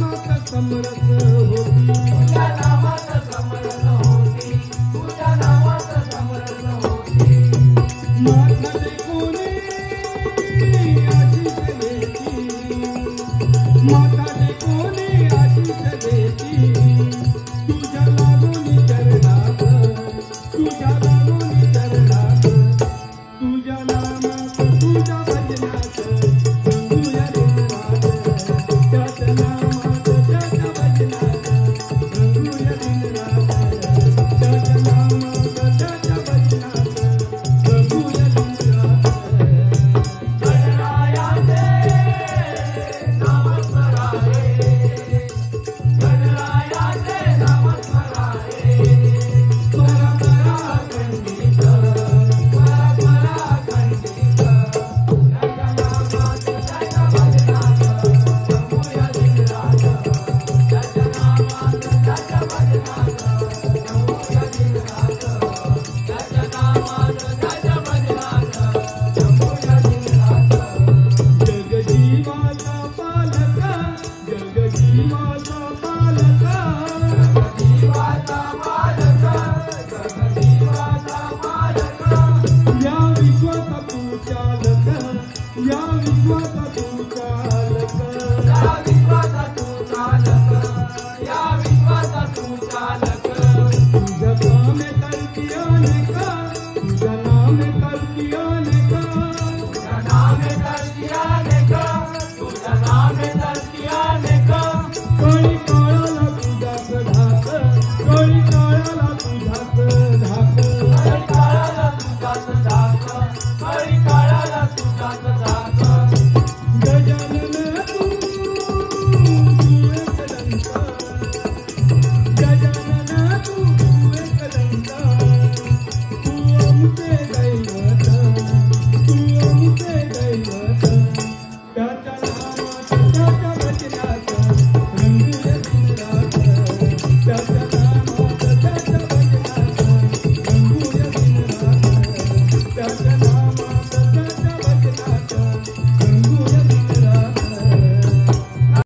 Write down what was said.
नामात समरस होती, तुझ्या नामात समरस होती, तुझ्या नामात समरस होती. माथा टेकोने आशीष देती, माथा टेकोने आशीष देती, तुझ्या लागोनी चरणात, तुझ्या लागोनी चरणात, तुझ्या नामात तुझ्या भजनात रंगूया दिनरात, त्याच्या नामात त्याच्या भजनात रंगूया दिनरात, त्याच्या नामात त्याच्या भजनात रंगूया दिनरात. गणरायाचे नामस्मरारे, गणरायाचे नामस्मरारे, स्वरा स्वरा खंडित, स्वरा स्वरा खंडित, त्याच्या नामात त्याच्या भजनात रंगूया दिनरात, त्याच्या नामात त्याच्या भजनात रंगूया दिनरात, त्याच्या नामात त्याच्या भजनात रंगूया दिनरात. जगजीवाचा पालक, जगजीवाचा पालक, जगजीवाचा पालक, जगजीवाचा पालक, या विश्वाचा तू चालक, या विश्वाचा तू चालक, या विश्वाचा तू चालक, या विश्वाचा तू चालक. तुझ्या नामे करती अनेक, तुझ्या नामे करती अनेक, तुझ्या नामे करती अनेक, तुझ्या नामे करती अनेक. कळी काळाला तुझ्याच धाक, कळी काळाला तुझ्याच धाक, कळी काळाला तुझ्याच धाक, कळी काळाला तुझ्याच धाक. गजानन तू एकदंत, गजानन तू एकदंत, तू आमचे